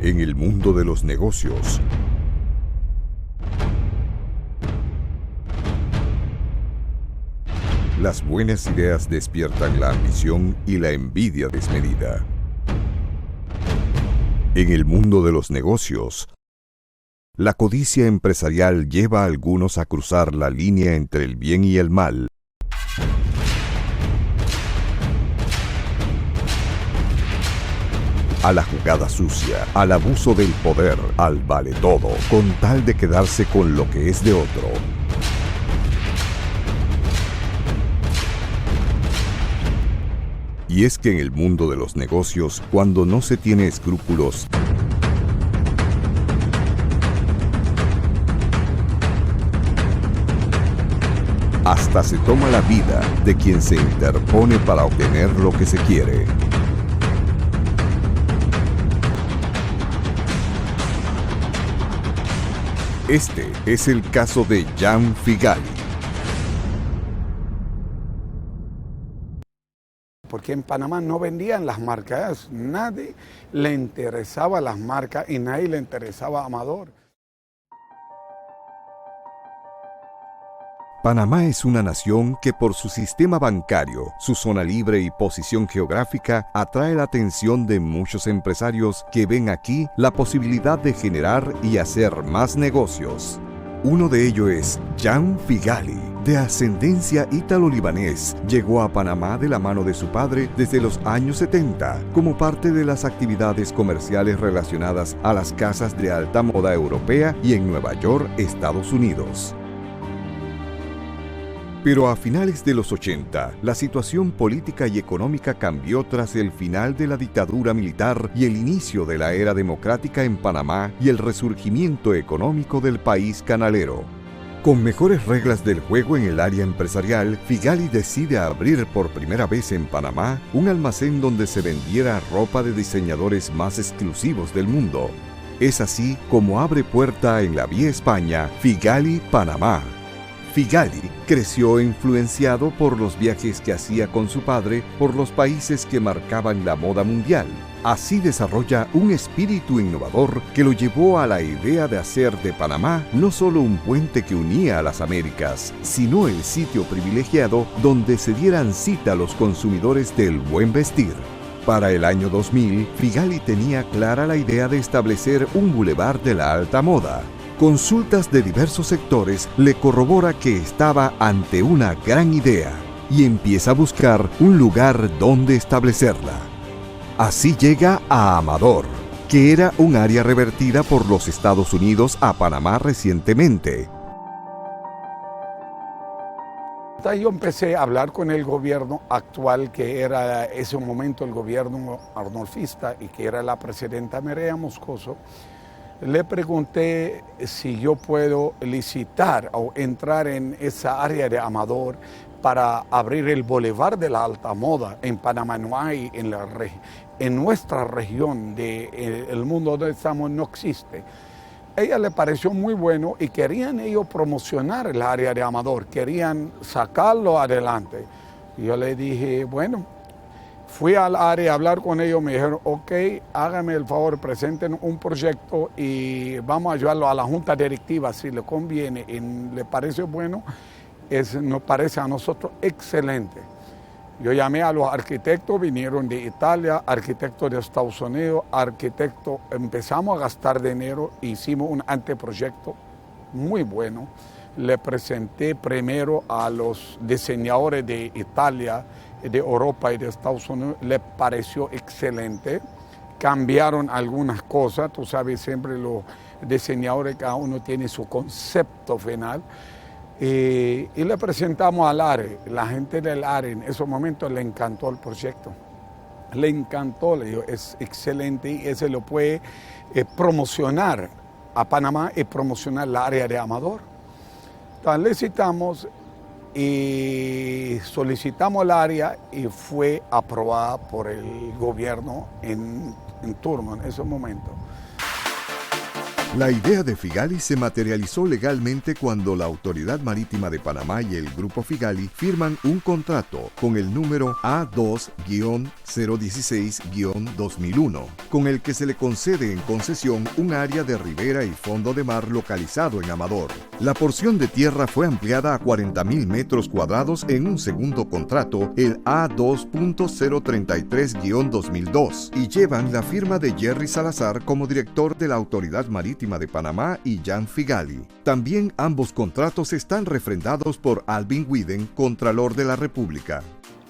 En el mundo de los negocios, las buenas ideas despiertan la ambición y la envidia desmedida. En el mundo de los negocios, la codicia empresarial lleva a algunos a cruzar la línea entre el bien y el mal. A la jugada sucia, al abuso del poder, al vale todo, con tal de quedarse con lo que es de otro. Y es que en el mundo de los negocios, cuando no se tiene escrúpulos, hasta se toma la vida de quien se interpone para obtener lo que se quiere. Este es el caso de Jan Figali. Porque en Panamá no vendían las marcas, nadie le interesaba las marcas y nadie le interesaba a Amador. Panamá es una nación que por su sistema bancario, su zona libre y posición geográfica atrae la atención de muchos empresarios que ven aquí la posibilidad de generar y hacer más negocios. Uno de ellos es Jan Figali, de ascendencia ítalo-libanés. Llegó a Panamá de la mano de su padre desde los años 70, como parte de las actividades comerciales relacionadas a las casas de alta moda europea y en Nueva York, Estados Unidos. Pero a finales de los 80, la situación política y económica cambió tras el final de la dictadura militar y el inicio de la era democrática en Panamá y el resurgimiento económico del país canalero. Con mejores reglas del juego en el área empresarial, Figali decide abrir por primera vez en Panamá un almacén donde se vendiera ropa de diseñadores más exclusivos del mundo. Es así como abre puerta en la Vía España Figali Panamá. Figali creció influenciado por los viajes que hacía con su padre por los países que marcaban la moda mundial. Así desarrolla un espíritu innovador que lo llevó a la idea de hacer de Panamá no solo un puente que unía a las Américas, sino el sitio privilegiado donde se dieran cita a los consumidores del buen vestir. Para el año 2000, Figali tenía clara la idea de establecer un bulevar de la alta moda. Consultas de diversos sectores le corrobora que estaba ante una gran idea y empieza a buscar un lugar donde establecerla. Así llega a Amador, que era un área revertida por los Estados Unidos a Panamá recientemente. Yo empecé a hablar con el gobierno actual, que era en ese momento el gobierno arnolfista y que era la presidenta Mireya Moscoso. Le pregunté si yo puedo licitar o entrar en esa área de Amador para abrir el Boulevard de la Alta Moda. En Panamá no hay, en nuestra región del mundo donde estamos no existe. A ella le pareció muy bueno y querían ellos promocionar el área de Amador, querían sacarlo adelante. Y yo le dije, bueno, fui al área a hablar con ellos, me dijeron, ok, hágame el favor, presenten un proyecto y vamos a llevarlo a la junta directiva si le conviene y le parece bueno, nos parece a nosotros excelente. Yo llamé a los arquitectos, vinieron de Italia, arquitectos de Estados Unidos, arquitectos, empezamos a gastar dinero, hicimos un anteproyecto muy bueno. Le presenté primero a los diseñadores de Italia, de Europa y de Estados Unidos, les pareció excelente. Cambiaron algunas cosas, tú sabes, siempre los diseñadores, cada uno tiene su concepto final. Y le presentamos al ARE, la gente del ARE en esos momentos le encantó el proyecto. Le encantó, le dijo, es excelente y ese lo puede promocionar a Panamá y promocionar la área de Amador. Entonces licitamos y solicitamos el área y fue aprobada por el gobierno en turno en ese momento. La idea de Figali se materializó legalmente cuando la Autoridad Marítima de Panamá y el Grupo Figali firman un contrato con el número A2-016-2001, con el que se le concede en concesión un área de ribera y fondo de mar localizado en Amador. La porción de tierra fue ampliada a 40.000 metros cuadrados en un segundo contrato, el A2.033-2002, y llevan la firma de Jerry Salazar como director de la Autoridad Marítima de Panamá y Jan Figali. También ambos contratos están refrendados por Alvin Widen, Contralor de la República.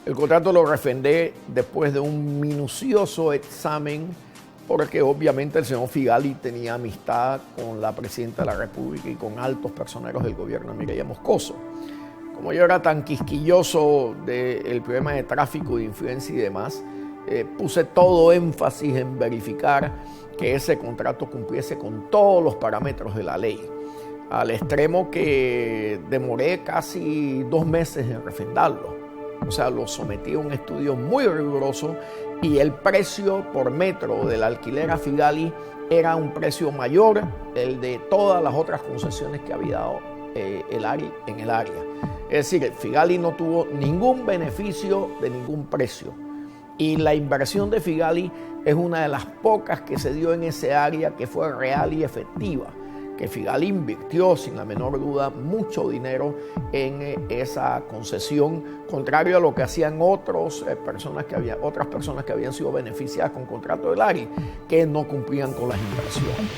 El contrato lo refrendé después de un minucioso examen, porque obviamente el señor Figali tenía amistad con la Presidenta de la República y con altos personeros del gobierno de Mireya Moscoso. Como yo era tan quisquilloso del problema de tráfico, de influencia y demás, puse todo énfasis en verificar que ese contrato cumpliese con todos los parámetros de la ley, al extremo que demoré casi 2 meses en refrendarlo. O sea, lo sometí a un estudio muy riguroso y el precio por metro del alquiler a Figali era un precio mayor el de todas las otras concesiones que había dado el área en el área. Es decir, Figali no tuvo ningún beneficio de ningún precio. Y la inversión de Figali es una de las pocas que se dio en ese área que fue real y efectiva, que Figali invirtió sin la menor duda mucho dinero en esa concesión, contrario a lo que hacían otras personas que habían sido beneficiadas con contrato del área, que no cumplían con las inversiones.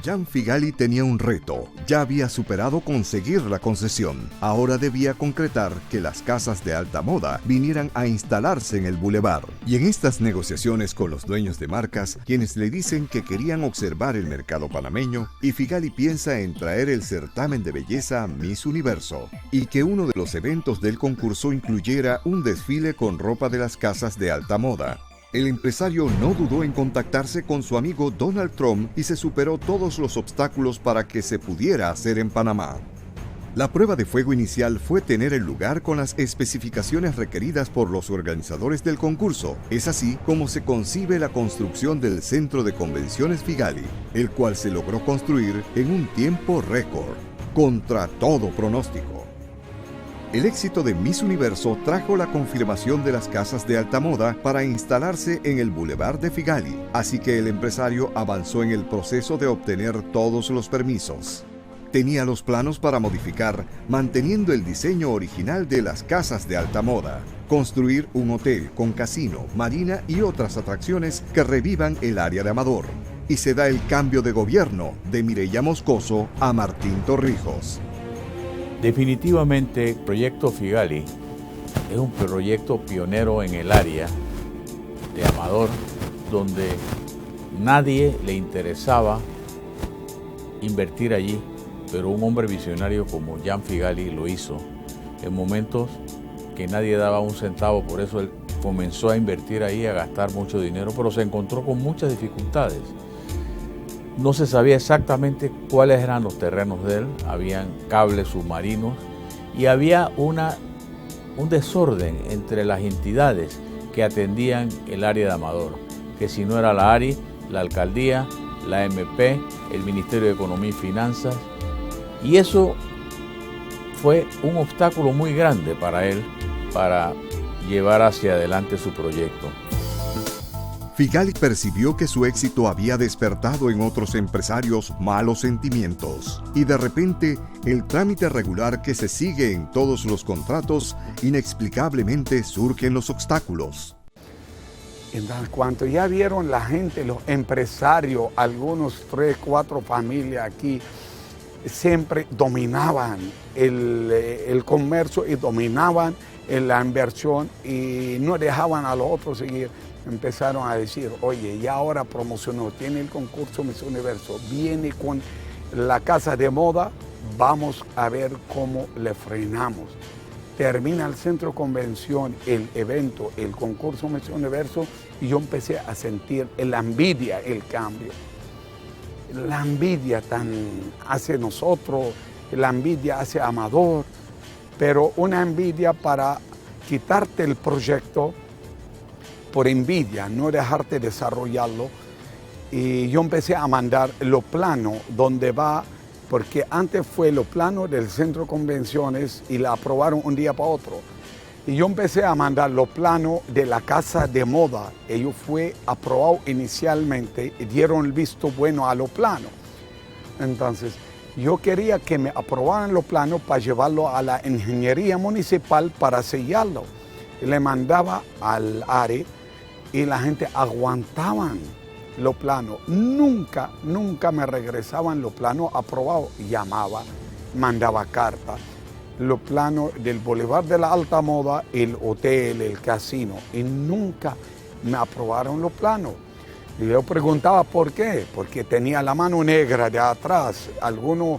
Jan Figali tenía un reto. Ya había superado conseguir la concesión. Ahora debía concretar que las casas de alta moda vinieran a instalarse en el bulevar. Y en estas negociaciones con los dueños de marcas, quienes le dicen que querían observar el mercado panameño, y Figali piensa en traer el certamen de belleza Miss Universo, y que uno de los eventos del concurso incluyera un desfile con ropa de las casas de alta moda. El empresario no dudó en contactarse con su amigo Donald Trump y se superó todos los obstáculos para que se pudiera hacer en Panamá. La prueba de fuego inicial fue tener el lugar con las especificaciones requeridas por los organizadores del concurso. Es así como se concibe la construcción del Centro de Convenciones Figali, el cual se logró construir en un tiempo récord, contra todo pronóstico. El éxito de Miss Universo trajo la confirmación de las casas de alta moda para instalarse en el Boulevard de Figali, así que el empresario avanzó en el proceso de obtener todos los permisos. Tenía los planos para modificar, manteniendo el diseño original de las casas de alta moda, construir un hotel con casino, marina y otras atracciones que revivan el área de Amador. Y se da el cambio de gobierno de Mireya Moscoso a Martín Torrijos. Definitivamente, el proyecto Figali es un proyecto pionero en el área de Amador, donde nadie le interesaba invertir allí, pero un hombre visionario como Jan Figali lo hizo en momentos que nadie daba un centavo. Por eso él comenzó a invertir ahí, a gastar mucho dinero, pero se encontró con muchas dificultades. No se sabía exactamente cuáles eran los terrenos de él, habían cables submarinos y había un desorden entre las entidades que atendían el área de Amador, que si no era la ARI, la alcaldía, la MP, el Ministerio de Economía y Finanzas, y eso fue un obstáculo muy grande para él para llevar hacia adelante su proyecto. Figali percibió que su éxito había despertado en otros empresarios malos sentimientos y de repente el trámite regular que se sigue en todos los contratos, inexplicablemente surgen los obstáculos. En cuanto ya vieron la gente, los empresarios, algunos 3, 4 familias aquí, siempre dominaban el comercio y dominaban la inversión y no dejaban a los otros seguir. Empezaron a decir, oye, ya ahora promocionó, tiene el concurso Miss Universo, viene con la casa de moda, vamos a ver cómo le frenamos. Termina el centro de convención, el evento, el concurso Miss Universo, y yo empecé a sentir la envidia, el cambio. La envidia hacia nosotros, la envidia hacia Amador, pero una envidia para quitarte el proyecto por envidia, no dejarte desarrollarlo. y yo empecé a mandar los planos donde va, porque antes fue los planos del centro de convenciones y la aprobaron un día para otro. Y yo empecé a mandar los planos de la casa de moda. Ellos fue aprobado inicialmente y dieron el visto bueno a los planos. Entonces, yo quería que me aprobaran los planos para llevarlo a la ingeniería municipal para sellarlo. Y le mandaba al ARI y la gente aguantaban los planos. Nunca me regresaban los planos aprobados. Llamaba, mandaba cartas. Los planos del Boulevard de la Alta Moda, el hotel, el casino, y nunca me aprobaron los planos. Y yo preguntaba por qué, porque tenía la mano negra de atrás, algunos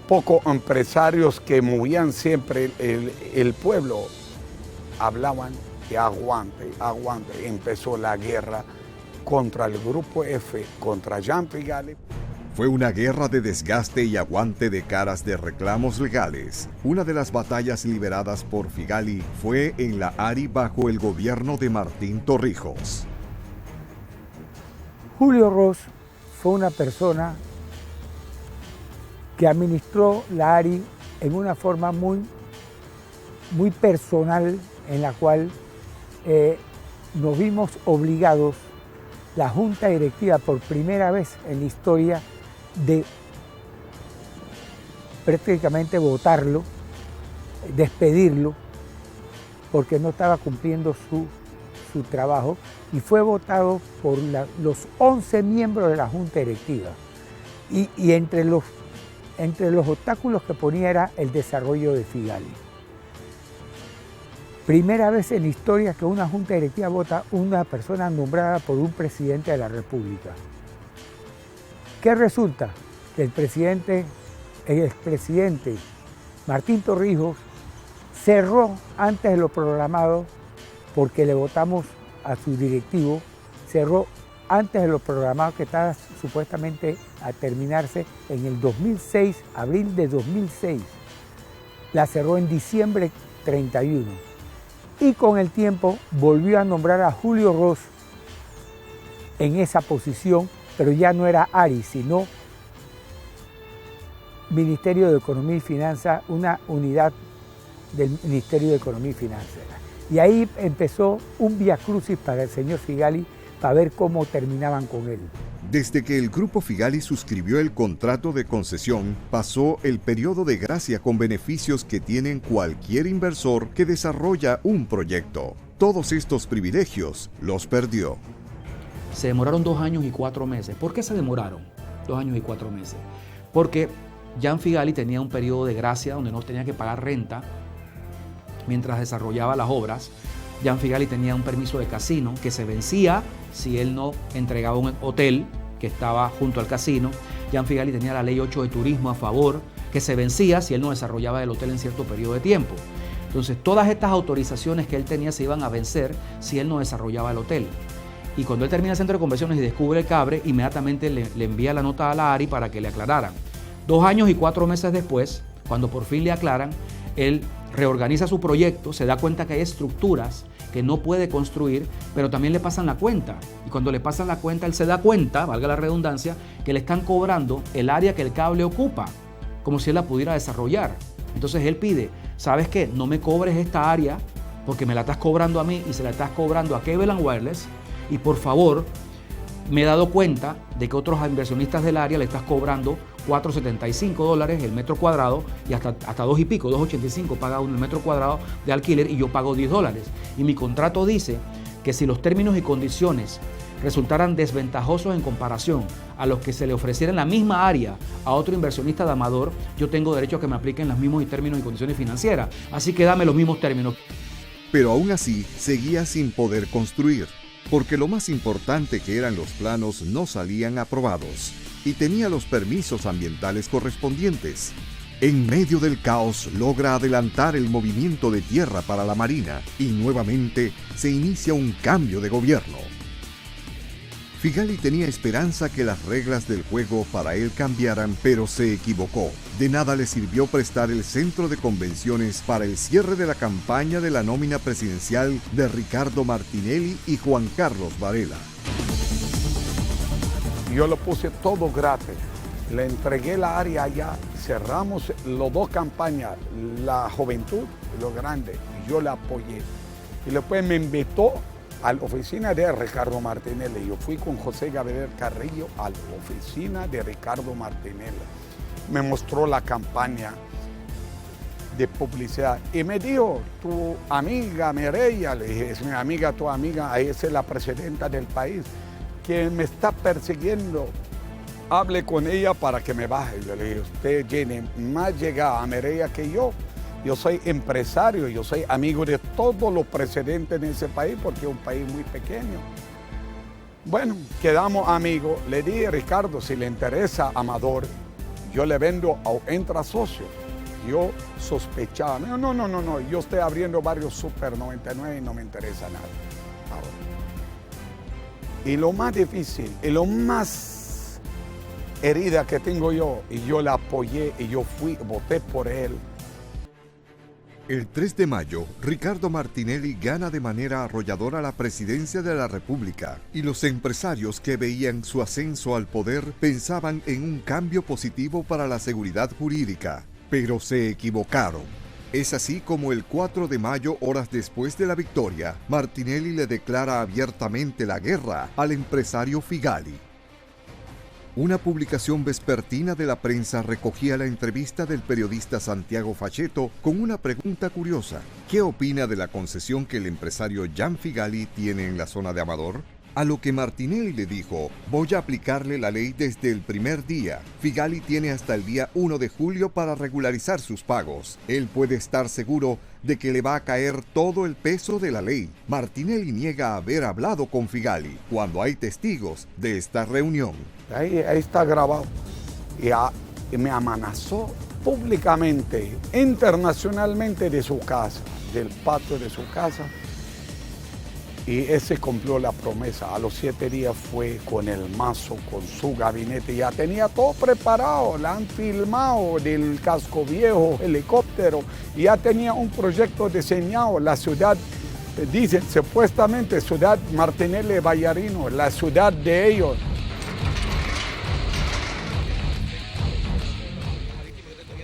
pocos empresarios que movían siempre el pueblo, hablaban de aguante. Empezó la guerra contra el Grupo F, contra Jean Figali. Fue una guerra de desgaste y aguante de caras de reclamos legales. Una de las batallas liberadas por Figali fue en la ARI bajo el gobierno de Martín Torrijos. Julio Ros fue una persona que administró la ARI en una forma muy personal, en la cual nos vimos obligados, la Junta Directiva, por primera vez en la historia, de prácticamente votarlo, despedirlo, porque no estaba cumpliendo su trabajo, y fue votado por los 11 miembros de la Junta Directiva. Y entre los obstáculos que ponía era el desarrollo de Figali. Primera vez en la historia que una Junta Directiva vota una persona nombrada por un presidente de la República. ¿Qué resulta? Que el expresidente Martín Torrijos cerró antes de lo programado, porque le votamos a su directivo, cerró antes de lo programado, que estaba supuestamente a terminarse en el 2006, abril de 2006. La cerró en diciembre 31. Y con el tiempo volvió a nombrar a Julio Ros en esa posición, pero ya no era ARI, sino Ministerio de Economía y Finanzas, una unidad del Ministerio de Economía y Finanzas. Y ahí empezó un viacrucis para el señor Figali, para ver cómo terminaban con él. Desde que el Grupo Figali suscribió el contrato de concesión, pasó el periodo de gracia con beneficios que tienen cualquier inversor que desarrolla un proyecto. Todos estos privilegios los perdió. Se demoraron 2 años y 4 meses. ¿Por qué se demoraron 2 años y 4 meses? Porque Jean Figali tenía un periodo de gracia donde no tenía que pagar renta mientras desarrollaba las obras. Jean Figali tenía un permiso de casino que se vencía si él no entregaba un hotel que estaba junto al casino. Jean Figali tenía la ley 8 de turismo a favor, que se vencía si él no desarrollaba el hotel en cierto periodo de tiempo. Entonces, todas estas autorizaciones que él tenía se iban a vencer si él no desarrollaba el hotel. Y cuando él termina el centro de convenciones y descubre el cabre, inmediatamente le envía la nota a la ARI para que le aclararan. 2 años y 4 meses después, cuando por fin le aclaran, él reorganiza su proyecto, se da cuenta que hay estructuras que no puede construir, pero también le pasan la cuenta. Y cuando le pasan la cuenta, él se da cuenta, valga la redundancia, que le están cobrando el área que el cable ocupa, como si él la pudiera desarrollar. Entonces él pide, ¿sabes qué? No me cobres esta área porque me la estás cobrando a mí y se la estás cobrando a Cable & Wireless. Y por favor, me he dado cuenta de que otros inversionistas del área le estás cobrando $4.75 el metro cuadrado y hasta 2 y pico, $2.85 paga uno el metro cuadrado de alquiler y yo pago $10. Y mi contrato dice que si los términos y condiciones resultaran desventajosos en comparación a los que se le ofreciera en la misma área a otro inversionista de Amador, yo tengo derecho a que me apliquen los mismos términos y condiciones financieras. Así que dame los mismos términos. Pero aún así, seguía sin poder construir, porque lo más importante, que eran los planos, no salían aprobados y tenía los permisos ambientales correspondientes. En medio del caos logra adelantar el movimiento de tierra para la Marina y nuevamente se inicia un cambio de gobierno. Figali tenía esperanza que las reglas del juego para él cambiaran, pero se equivocó. De nada le sirvió prestar el centro de convenciones para el cierre de la campaña de la nómina presidencial de Ricardo Martinelli y Juan Carlos Varela. yo lo puse todo gratis. Le entregué la área allá, cerramos las dos campañas, la juventud y lo grande, y yo la apoyé. Y después me invitó a la oficina de Ricardo Martinelli. Yo fui con José Gabriel Carrillo a la oficina de Ricardo Martinelli. Me mostró la campaña de publicidad y me dijo, tu amiga Mireya, le dije, es mi amiga, tu amiga, ahí es la presidenta del país, que me está persiguiendo. Hable con ella para que me baje. Yo le dije, usted tiene más llegada a Mireya que yo. Yo soy empresario, yo soy amigo de todos los presidentes en ese país porque es un país muy pequeño. Bueno, quedamos amigos. Le dije, Ricardo, si le interesa Amador, yo le vendo a Entra Socio. Yo sospechaba, no, yo estoy abriendo varios Super 99 y no me interesa nada. Ahora. Y lo más difícil, y lo más herida que tengo yo, y yo la apoyé, y yo voté por él. El 3 de mayo, Ricardo Martinelli gana de manera arrolladora la presidencia de la República y los empresarios que veían su ascenso al poder pensaban en un cambio positivo para la seguridad jurídica, pero se equivocaron. Es así como el 4 de mayo, horas después de la victoria, Martinelli le declara abiertamente la guerra al empresario Figali. Una publicación vespertina de la prensa recogía la entrevista del periodista Santiago Facheto con una pregunta curiosa. ¿Qué opina de la concesión que el empresario Jan Figali tiene en la zona de Amador? A lo que Martinelli le dijo, voy a aplicarle la ley desde el primer día. Figali tiene hasta el día 1 de julio para regularizar sus pagos. Él puede estar seguro de que le va a caer todo el peso de la ley. Martinelli niega haber hablado con Figali cuando hay testigos de esta reunión. Ahí está grabado. Y me amenazó públicamente, internacionalmente de su casa, del patio de su casa. Y ese cumplió la promesa. A los 7 días fue con el mazo, con su gabinete. Ya tenía todo preparado. La han filmado del casco viejo, helicóptero. Ya tenía un proyecto diseñado. La ciudad, dicen supuestamente, ciudad Martinelli Vallarino, la ciudad de ellos.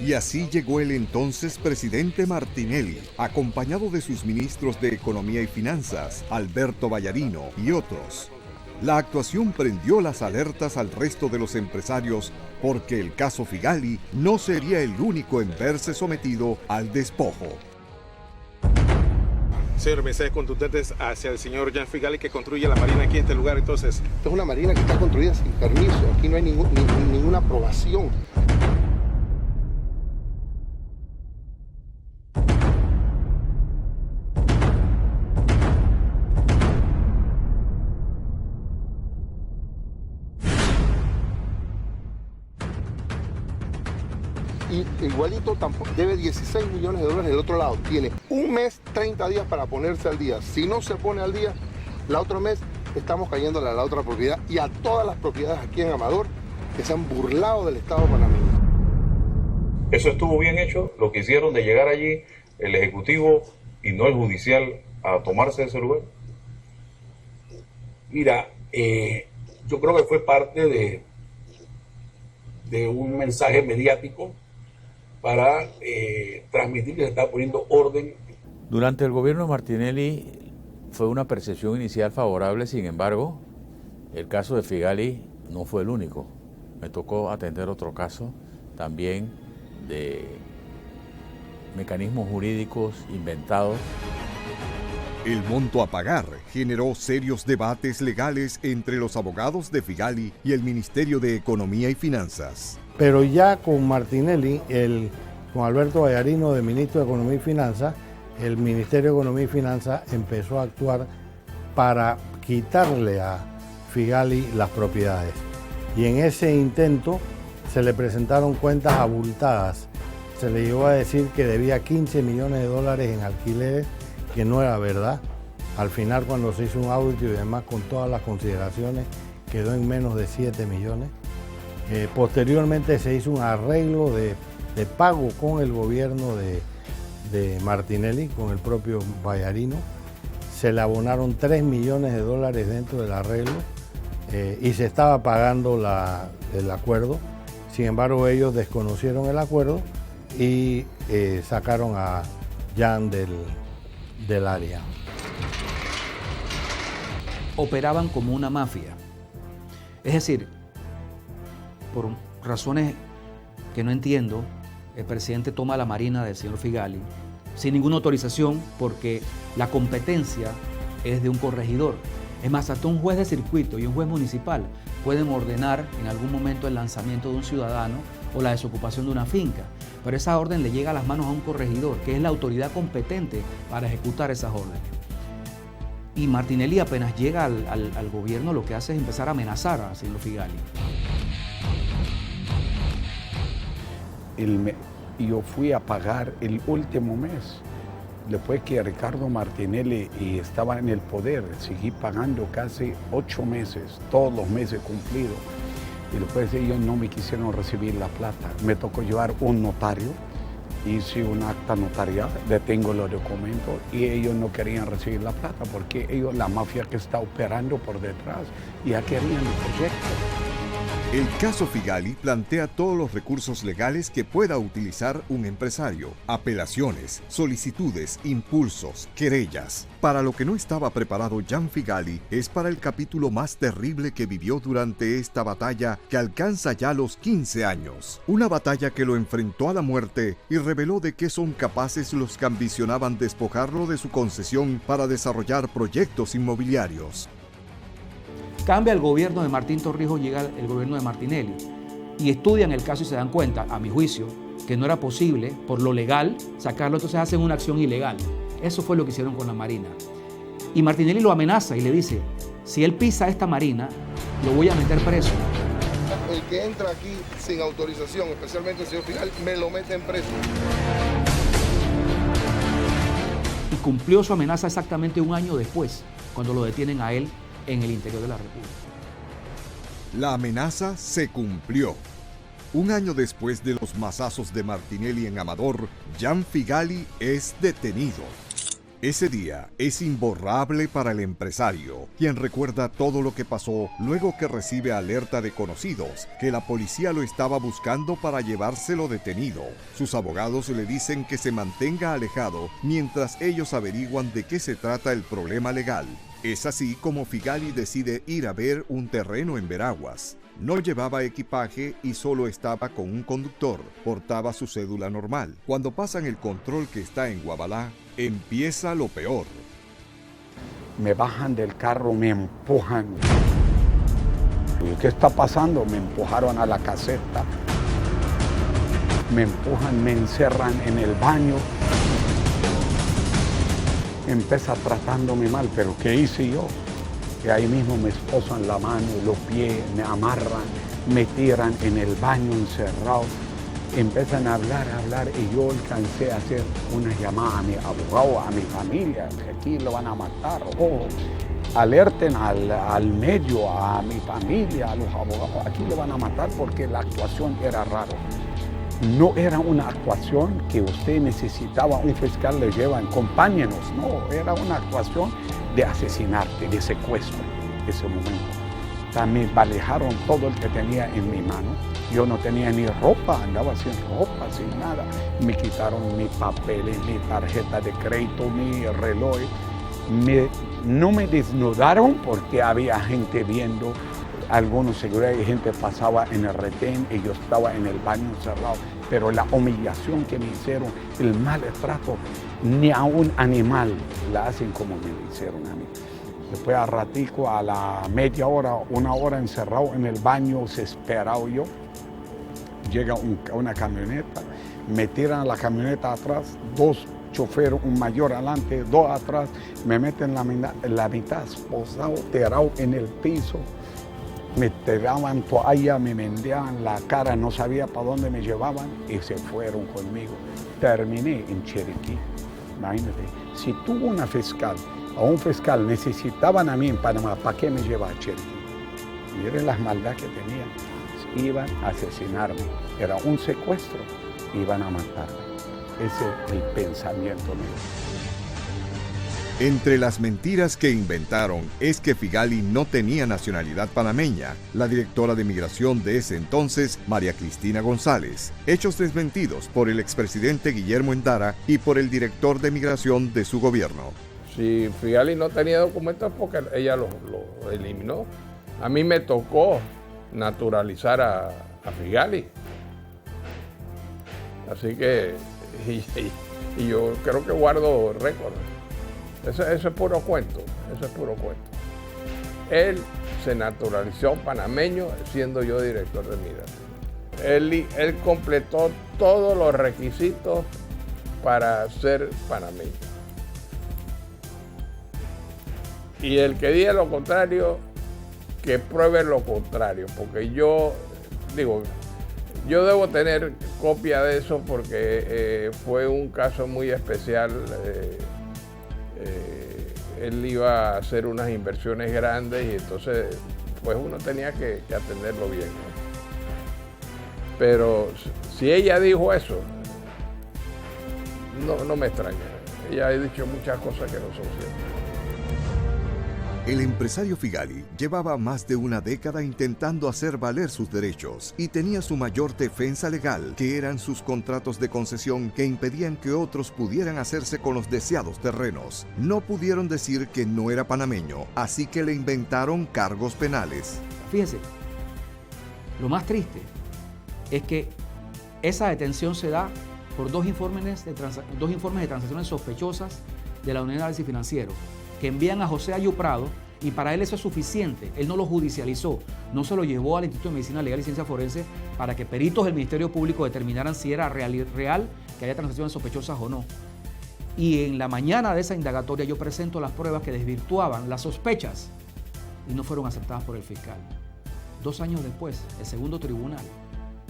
Y así llegó el entonces presidente Martinelli, acompañado de sus ministros de Economía y Finanzas, Alberto Vallarino y otros. La actuación prendió las alertas al resto de los empresarios porque el caso Figali no sería el único en verse sometido al despojo. Señor, mensajes contundentes hacia el señor Jan Figali que construye la marina aquí en este lugar. Entonces, esta es una marina que está construida sin permiso, aquí no hay ninguna aprobación. Y igualito tampoco, debe 16 millones de dólares del otro lado. Tiene un mes, 30 días para ponerse al día. Si no se pone al día, el otro mes estamos cayéndole a la otra propiedad y a todas las propiedades aquí en Amador que se han burlado del Estado panameño. Eso estuvo bien hecho, lo que hicieron de llegar allí el Ejecutivo y no el Judicial a tomarse ese lugar. Mira, yo creo que fue parte de un mensaje mediático para transmitir que se está poniendo orden. Durante el gobierno de Martinelli fue una percepción inicial favorable, sin embargo, el caso de Figali no fue el único. Me tocó atender otro caso también de mecanismos jurídicos inventados. El monto a pagar generó serios debates legales entre los abogados de Figali y el Ministerio de Economía y Finanzas. Pero ya con Martinelli, con Alberto Vallarino de Ministro de Economía y Finanzas, el Ministerio de Economía y Finanzas empezó a actuar para quitarle a Figali las propiedades. Y en ese intento se le presentaron cuentas abultadas. Se le llegó a decir que debía 15 millones de dólares en alquileres, que no era verdad. Al final, cuando se hizo un audito y demás, con todas las consideraciones, quedó en menos de 7 millones. Posteriormente se hizo un arreglo de pago con el gobierno de Martinelli, con el propio Vallarino. Se le abonaron 3 millones de dólares dentro del arreglo. y se estaba pagando el acuerdo. Sin embargo, ellos desconocieron el acuerdo y sacaron a Jan del área. Operaban como una mafia. Es decir, por razones que no entiendo, el presidente toma la marina del señor Figali sin ninguna autorización porque la competencia es de un corregidor. Es más, hasta un juez de circuito y un juez municipal pueden ordenar en algún momento el lanzamiento de un ciudadano o la desocupación de una finca. Pero esa orden le llega a las manos a un corregidor, que es la autoridad competente para ejecutar esas órdenes. Y Martinelli apenas llega al gobierno, lo que hace es empezar a amenazar a señor Figali. Yo fui a pagar el último mes. Después que Ricardo Martinelli estaba en el poder, seguí pagando casi 8 meses, todos los meses cumplidos. Y después ellos no me quisieron recibir la plata. Me tocó llevar un notario, hice un acta notarial, detengo los documentos y ellos no querían recibir la plata porque ellos, la mafia que está operando por detrás, ya querían el proyecto. El caso Figali plantea todos los recursos legales que pueda utilizar un empresario: apelaciones, solicitudes, impulsos, querellas. Para lo que no estaba preparado Jan Figali es para el capítulo más terrible que vivió durante esta batalla que alcanza ya los 15 años. Una batalla que lo enfrentó a la muerte y reveló de qué son capaces los que ambicionaban despojarlo de su concesión para desarrollar proyectos inmobiliarios. Cambia el gobierno de Martín Torrijos, llega el gobierno de Martinelli y estudian el caso y se dan cuenta, a mi juicio, que no era posible, por lo legal, sacarlo, entonces hacen una acción ilegal. Eso fue lo que hicieron con la Marina. Y Martinelli lo amenaza y le dice, si él pisa esta Marina, lo voy a meter preso. El que entra aquí sin autorización, especialmente el señor Figali, me lo meten preso. Y cumplió su amenaza exactamente un año después, cuando lo detienen a él en el interior de la República. La amenaza se cumplió. Un año después de los mazazos de Martinelli en Amador, Jan Figali es detenido. Ese día es imborrable para el empresario, quien recuerda todo lo que pasó luego que recibe alerta de conocidos que la policía lo estaba buscando para llevárselo detenido. Sus abogados le dicen que se mantenga alejado mientras ellos averiguan de qué se trata el problema legal. Es así como Figali decide ir a ver un terreno en Veraguas. No llevaba equipaje y solo estaba con un conductor. Portaba su cédula normal. Cuando pasan el control que está en Guabalá, empieza lo peor. Me bajan del carro, me empujan. ¿Qué está pasando? Me empujaron a la caseta. Me empujan, me encerran en el baño. Empieza tratándome mal, pero ¿qué hice yo? Que ahí mismo me esposan la mano, los pies, me amarran, me tiran en el baño encerrado. Empiezan a hablar y yo alcancé a hacer una llamada a mi abogado, a mi familia, que aquí lo van a matar. Oh, alerten al medio, a mi familia, a los abogados, aquí lo van a matar porque la actuación era rara. No era una actuación que usted necesitaba, un fiscal le lleva, acompáñenos, no, era una actuación de asesinato, de secuestro, ese momento. También balejaron todo el que tenía en mi mano. Yo no tenía ni ropa, andaba sin ropa, sin nada. Me quitaron mis papeles, mi tarjeta de crédito, mi reloj. No me desnudaron porque había gente viendo, algunos seguridad y gente pasaba en el retén y yo estaba en el baño encerrado. Pero la humillación que me hicieron, el maltrato, ni a un animal la hacen como me lo hicieron a mí. Después a ratico, a la media hora, una hora encerrado en el baño, desesperado yo, llega una camioneta, me tiran a la camioneta atrás, 2 choferes, un mayor adelante, 2 atrás, me meten la mitad esposado, tirado en el piso. Me tiraban toalla, me mendeaban la cara, no sabía para dónde me llevaban y se fueron conmigo. Terminé en Chiriquí. Imagínate, si tuvo una fiscal o un fiscal necesitaban a mí en Panamá, ¿para qué me lleva a Chiriquí? Miren las maldades que tenían. Iban a asesinarme. Era un secuestro. Iban a matarme. Ese es el pensamiento mío. Entre las mentiras que inventaron es que Figali no tenía nacionalidad panameña, la directora de migración de ese entonces, María Cristina González. Hechos desmentidos por el expresidente Guillermo Endara y por el director de migración de su gobierno. Si Figali no tenía documentos porque ella lo eliminó. A mí me tocó naturalizar a Figali. Así que y yo creo que guardo récord. Eso es puro cuento, eso es puro cuento. Él se naturalizó panameño siendo yo director de migración. Él completó todos los requisitos para ser panameño. Y el que diga lo contrario, que pruebe lo contrario, porque yo debo tener copia de eso porque fue un caso muy especial. Él iba a hacer unas inversiones grandes y entonces pues uno tenía que atenderlo bien, ¿no? Pero si ella dijo eso, no me extraña. Ella ha dicho muchas cosas que no son ciertas. El empresario Figali llevaba más de una década intentando hacer valer sus derechos y tenía su mayor defensa legal, que eran sus contratos de concesión que impedían que otros pudieran hacerse con los deseados terrenos. No pudieron decir que no era panameño, así que le inventaron cargos penales. Fíjense, lo más triste es que esa detención se da por dos informes de transacciones sospechosas de la Unidad de Análisis Financiero, que envían a José Ayu Prado, y para él eso es suficiente. Él no lo judicializó, no se lo llevó al Instituto de Medicina Legal y Ciencia Forense para que peritos del Ministerio Público determinaran si era real que haya transacciones sospechosas o no. Y en la mañana de esa indagatoria yo presento las pruebas que desvirtuaban las sospechas y no fueron aceptadas por el fiscal. 2 años después, el segundo tribunal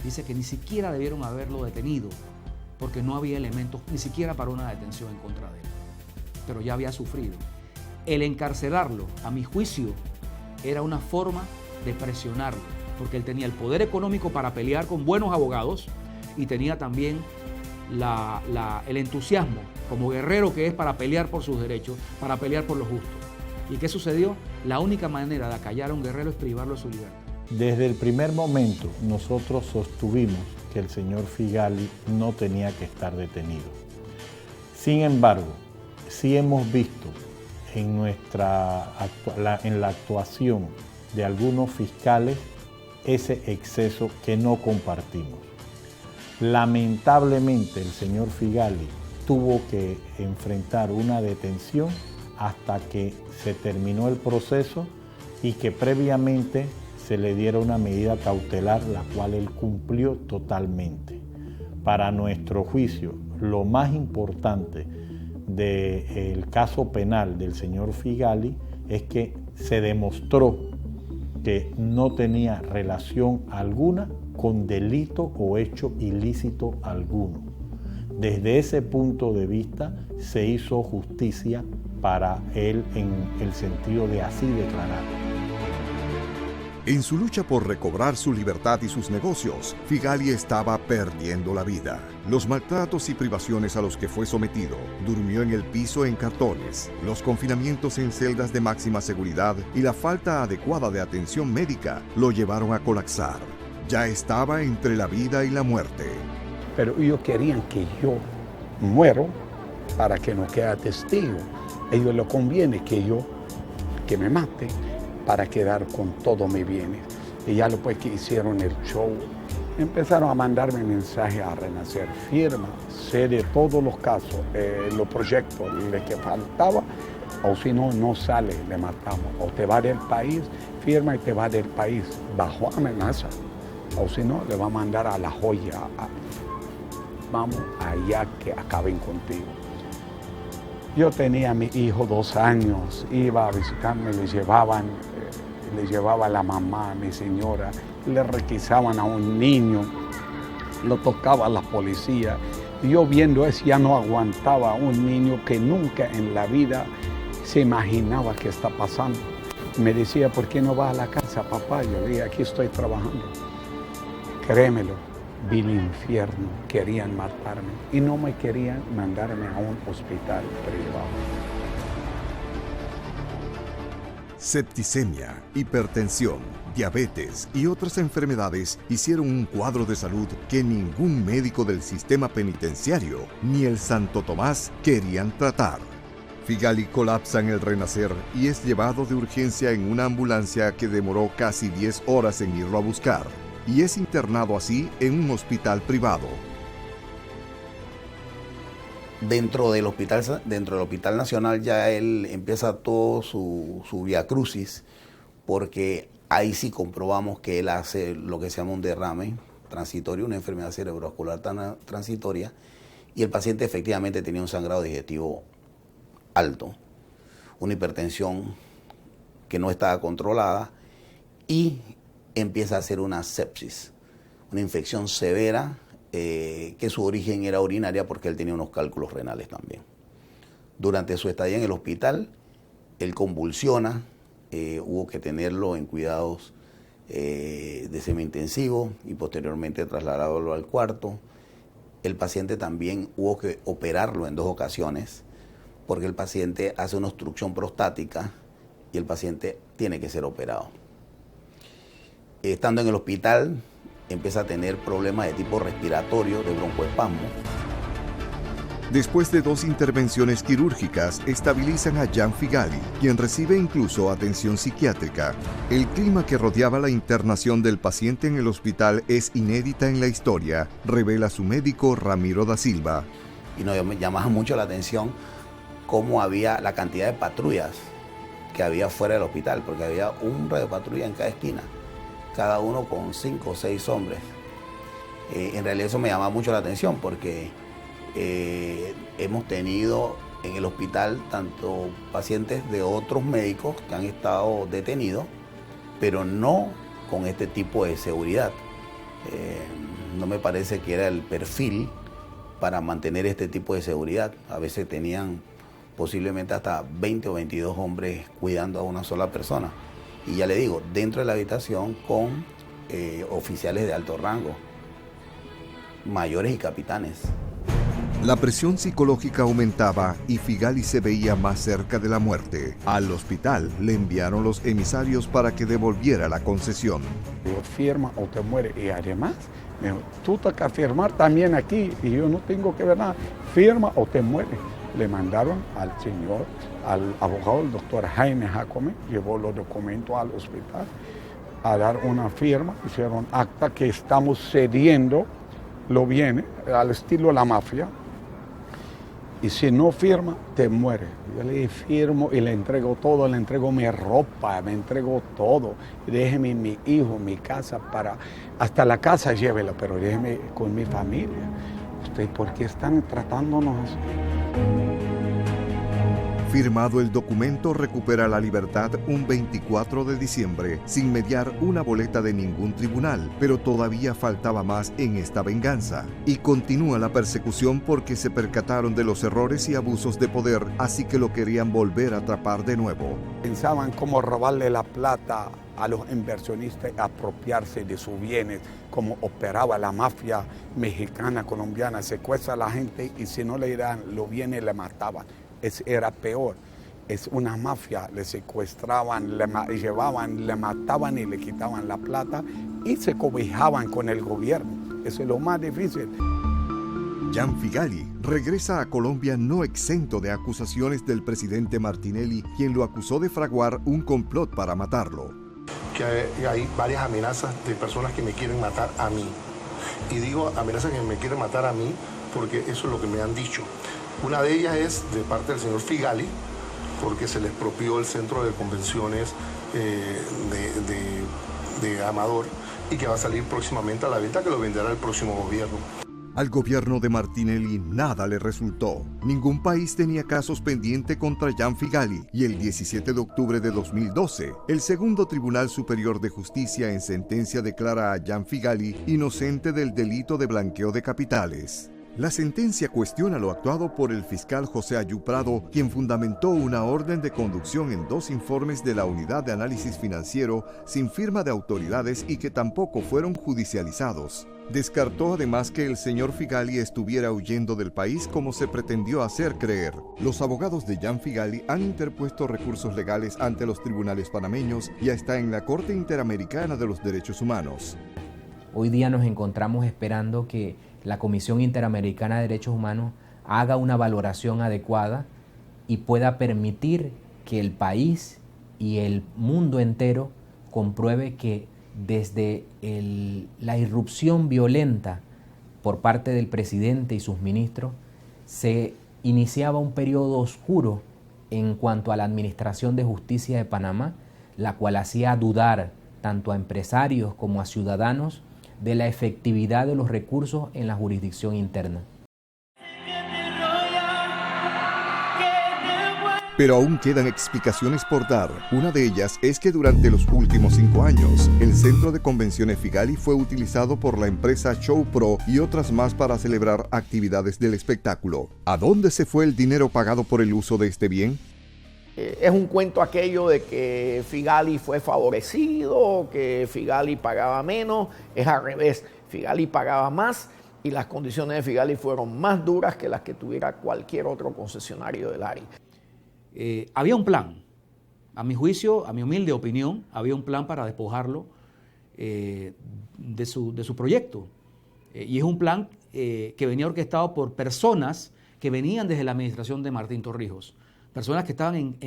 dice que ni siquiera debieron haberlo detenido porque no había elementos ni siquiera para una detención en contra de él. Pero ya había sufrido. El encarcelarlo, a mi juicio, era una forma de presionarlo, porque él tenía el poder económico para pelear con buenos abogados y tenía también el entusiasmo como guerrero que es para pelear por sus derechos, para pelear por lo justo. ¿Y qué sucedió? La única manera de acallar a un guerrero es privarlo de su libertad. Desde el primer momento nosotros sostuvimos que el señor Figali no tenía que estar detenido. Sin embargo, sí hemos visto en la actuación de algunos fiscales ese exceso que no compartimos. Lamentablemente el señor Figali tuvo que enfrentar una detención hasta que se terminó el proceso y que previamente se le diera una medida cautelar, la cual él cumplió totalmente. Para nuestro juicio, lo más importante del caso penal del señor Figali es que se demostró que no tenía relación alguna con delito o hecho ilícito alguno. Desde ese punto de vista se hizo justicia para él en el sentido de así declarar. En su lucha por recobrar su libertad y sus negocios, Figali estaba perdiendo la vida. Los maltratos y privaciones a los que fue sometido, durmió en el piso en cartones, los confinamientos en celdas de máxima seguridad y la falta adecuada de atención médica lo llevaron a colapsar. Ya estaba entre la vida y la muerte. Pero ellos querían que yo muero para que no quede testigo. A ellos les conviene que me mate para quedar con todos mis bienes. Y ya después que hicieron el show, empezaron a mandarme mensajes a Renacer. Firma, sé de todos los casos, los proyectos, lo que faltaba, o si no, no sale, le matamos. O te va del país, firma y te va del país, bajo amenaza. O si no, le va a mandar a La Joya. Vamos allá que acaben contigo. Yo tenía a mi hijo 2 años, iba a visitarme, le llevaba a la mamá, a mi señora, le requisaban a un niño, lo tocaba la policía. Y yo viendo eso ya no aguantaba a un niño que nunca en la vida se imaginaba qué está pasando. Me decía, ¿por qué no vas a la casa, papá? Yo le dije, aquí estoy trabajando. Créemelo, vi el infierno, querían matarme y no me querían mandarme a un hospital privado. Septicemia, hipertensión, diabetes y otras enfermedades hicieron un cuadro de salud que ningún médico del sistema penitenciario ni el Santo Tomás querían tratar. Figali colapsa en el Renacer y es llevado de urgencia en una ambulancia que demoró casi 10 horas en irlo a buscar, y es internado así en un hospital privado. Dentro del Hospital Nacional ya él empieza todo su viacrucis, porque ahí sí comprobamos que él hace lo que se llama un derrame transitorio, una enfermedad cerebrovascular transitoria, y el paciente efectivamente tenía un sangrado digestivo alto, una hipertensión que no estaba controlada y empieza a hacer una sepsis, una infección severa que su origen era urinaria porque él tenía unos cálculos renales también. Durante su estadía en el hospital, él convulsiona, hubo que tenerlo en cuidados de semi-intensivo y posteriormente trasladarlo al cuarto. El paciente también hubo que operarlo en 2 ocasiones porque el paciente hace una obstrucción prostática y el paciente tiene que ser operado. Estando en el hospital, empieza a tener problemas de tipo respiratorio, de broncoespasmo. Después de 2 intervenciones quirúrgicas, estabilizan a Jan Figali, quien recibe incluso atención psiquiátrica. El clima que rodeaba la internación del paciente en el hospital es inédita en la historia, revela su médico Ramiro da Silva. Y nos llamaba mucho la atención cómo había la cantidad de patrullas que había fuera del hospital, porque había un radiopatrulla en cada esquina, cada uno con 5 o 6 hombres. En realidad eso me llama mucho la atención porque hemos tenido en el hospital tanto pacientes de otros médicos que han estado detenidos, pero no con este tipo de seguridad. No me parece que era el perfil para mantener este tipo de seguridad. A veces tenían posiblemente hasta 20 o 22 hombres cuidando a una sola persona. Y ya le digo, dentro de la habitación con oficiales de alto rango, mayores y capitanes. La presión psicológica aumentaba y Figali se veía más cerca de la muerte. Al hospital le enviaron los emisarios para que devolviera la concesión. Digo, firma o te mueres. Y además, me dijo, tú tienes que firmar también aquí y yo no tengo que ver nada. Firma o te mueres. Le mandaron al señor, al abogado, el doctor Jaime Jacome, llevó los documentos al hospital a dar una firma, hicieron acta que estamos cediendo lo viene al estilo de la mafia. Y si no firma, te mueres. Yo le firmo y le entrego todo, le entrego mi ropa, me entrego todo. Déjeme mi hijo, mi casa, hasta la casa llévela, pero déjeme con mi familia. ¿Usted por qué están tratándonos así? Firmado el documento, recupera la libertad un 24 de diciembre, sin mediar una boleta de ningún tribunal, pero todavía faltaba más en esta venganza. Y continúa la persecución porque se percataron de los errores y abusos de poder, así que lo querían volver a atrapar de nuevo. Pensaban cómo robarle la plata a los inversionistas, apropiarse de sus bienes, como operaba la mafia mexicana, colombiana, secuestra a la gente y si no le dan los bienes le mataban. Era peor, es una mafia, le secuestraban, le llevaban, le mataban y le quitaban la plata y se cobijaban con el gobierno. Eso es lo más difícil. Jan Figali regresa a Colombia no exento de acusaciones del presidente Martinelli, quien lo acusó de fraguar un complot para matarlo. Que hay varias amenazas de personas que me quieren matar a mí. Y digo amenazas que me quieren matar a mí porque eso es lo que me han dicho. Una de ellas es de parte del señor Figali, porque se le expropió el centro de convenciones de Amador y que va a salir próximamente a la venta, que lo venderá el próximo gobierno. Al gobierno de Martinelli nada le resultó. Ningún país tenía casos pendientes contra Jan Figali y el 17 de octubre de 2012, el segundo Tribunal Superior de Justicia en sentencia declara a Jan Figali inocente del delito de blanqueo de capitales. La sentencia cuestiona lo actuado por el fiscal José Ayú Prado, quien fundamentó una orden de conducción en 2 informes de la Unidad de Análisis Financiero sin firma de autoridades y que tampoco fueron judicializados. Descartó además que el señor Figali estuviera huyendo del país como se pretendió hacer creer. Los abogados de Jan Figali han interpuesto recursos legales ante los tribunales panameños y hasta en la Corte Interamericana de los Derechos Humanos. Hoy día nos encontramos esperando que la Comisión Interamericana de Derechos Humanos haga una valoración adecuada y pueda permitir que el país y el mundo entero compruebe que desde la irrupción violenta por parte del presidente y sus ministros se iniciaba un periodo oscuro en cuanto a la administración de justicia de Panamá, la cual hacía dudar tanto a empresarios como a ciudadanos de la efectividad de los recursos en la jurisdicción interna. Pero aún quedan explicaciones por dar. Una de ellas es que durante los últimos 5 años, el Centro de Convenciones Figali fue utilizado por la empresa Show Pro y otras más para celebrar actividades del espectáculo. ¿A dónde se fue el dinero pagado por el uso de este bien? Es un cuento aquello de que Figali fue favorecido, que Figali pagaba menos. Es al revés, Figali pagaba más y las condiciones de Figali fueron más duras que las que tuviera cualquier otro concesionario del ARI. Había un plan, a mi juicio, a mi humilde opinión, había un plan para despojarlo de su proyecto. Y es un plan que venía orquestado por personas que venían desde la administración de Martín Torrijos. Personas que estaban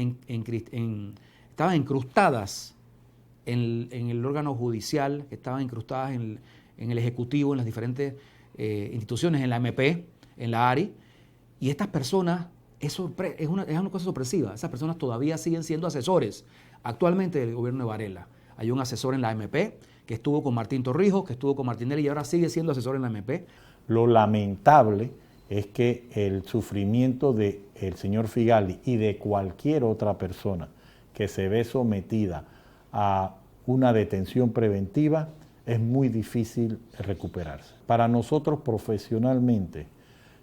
estaban incrustadas en el órgano judicial, que estaban incrustadas en el Ejecutivo, en las diferentes instituciones, en la MP, en la ARI. Y estas personas, es una cosa sorpresiva, esas personas todavía siguen siendo asesores actualmente del gobierno de Varela. Hay un asesor en la MP que estuvo con Martín Torrijos, que estuvo con Martinelli y ahora sigue siendo asesor en la MP. Lo lamentable es que el sufrimiento del señor Figali y de cualquier otra persona que se ve sometida a una detención preventiva es muy difícil recuperarse. Para nosotros profesionalmente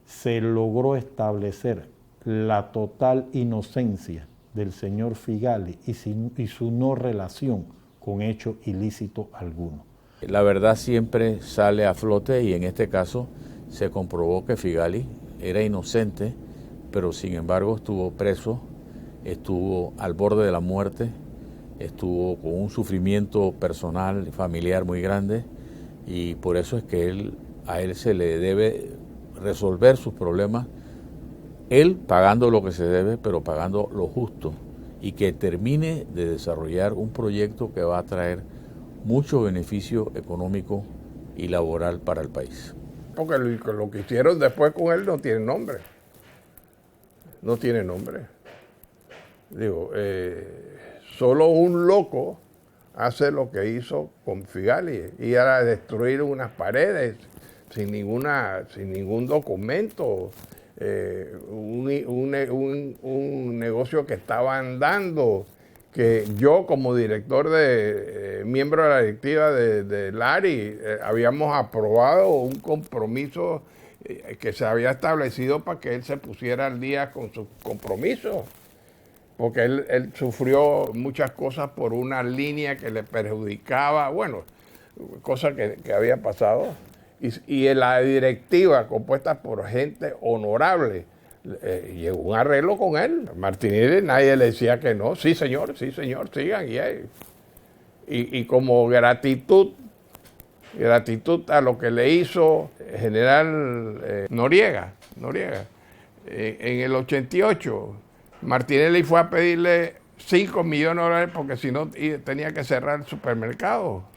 se logró establecer la total inocencia del señor Figali y su no relación con hecho ilícito alguno. La verdad siempre sale a flote y en este caso se comprobó que Figali era inocente, pero sin embargo estuvo preso, estuvo al borde de la muerte, estuvo con un sufrimiento personal y familiar muy grande y por eso es que a él se le debe resolver sus problemas, él pagando lo que se debe, pero pagando lo justo y que termine de desarrollar un proyecto que va a traer mucho beneficio económico y laboral para el país. Porque lo que hicieron después con él no tiene nombre. No tiene nombre. Digo, solo un loco hace lo que hizo con Figali y era destruir unas paredes sin ningún documento, un negocio que estaba andando, que yo como director miembro de la directiva de LARI, habíamos aprobado un compromiso que se había establecido para que él se pusiera al día con sus compromisos, porque él sufrió muchas cosas por una línea que le perjudicaba, bueno, cosas que había pasado, y en la directiva compuesta por gente honorable, llegó un arreglo con él. Martinelli nadie le decía que no. Sí, señor, sigan. Y como gratitud a lo que le hizo el general Noriega. En el 88, Martinelli fue a pedirle $5 millones porque si no tenía que cerrar el supermercado.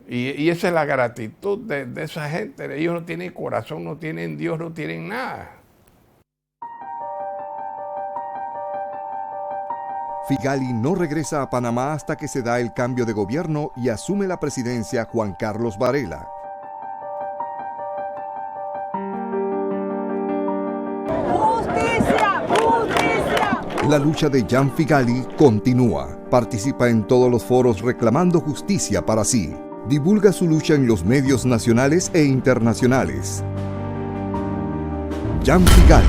Y esa es la gratitud de esa gente. Ellos no tienen corazón, no tienen Dios, no tienen nada. Figali no regresa a Panamá hasta que se da el cambio de gobierno y asume la presidencia Juan Carlos Varela. ¡Justicia! ¡Justicia! La lucha de Jan Figali continúa. Participa en todos los foros reclamando justicia para sí. divulga su lucha en los medios nacionales e internacionales. Jan Figali,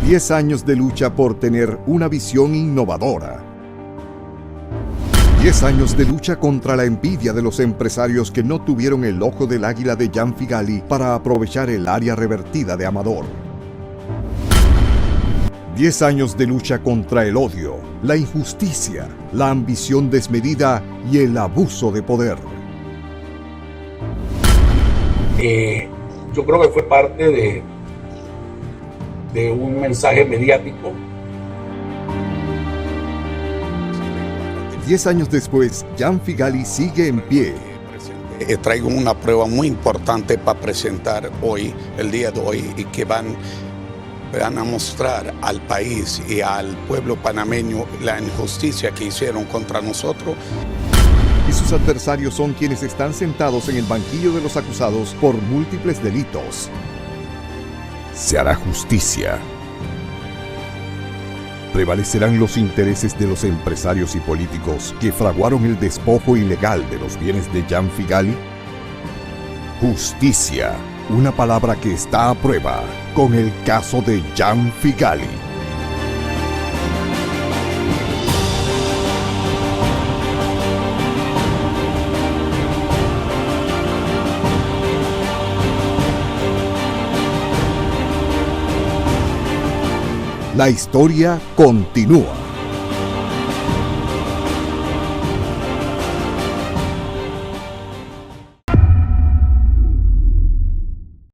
10 años de lucha por tener una visión innovadora. 10 años de lucha contra la envidia de los empresarios que no tuvieron el ojo del águila de Jan Figali para aprovechar el área revertida de Amador. 10 años de lucha contra el odio, la injusticia, la ambición desmedida y el abuso de poder. Yo creo que fue parte de un mensaje mediático. 10 años después, Jan Figali sigue en pie. Traigo una prueba muy importante para presentar hoy, el día de hoy, y que van a mostrar al país y al pueblo panameño la injusticia que hicieron contra nosotros. Y sus adversarios son quienes están sentados en el banquillo de los acusados por múltiples delitos. Se hará justicia. ¿Prevalecerán los intereses de los empresarios y políticos que fraguaron el despojo ilegal de los bienes de Jan Figali? Justicia, una palabra que está a prueba con el caso de Jan Figali. La historia continúa.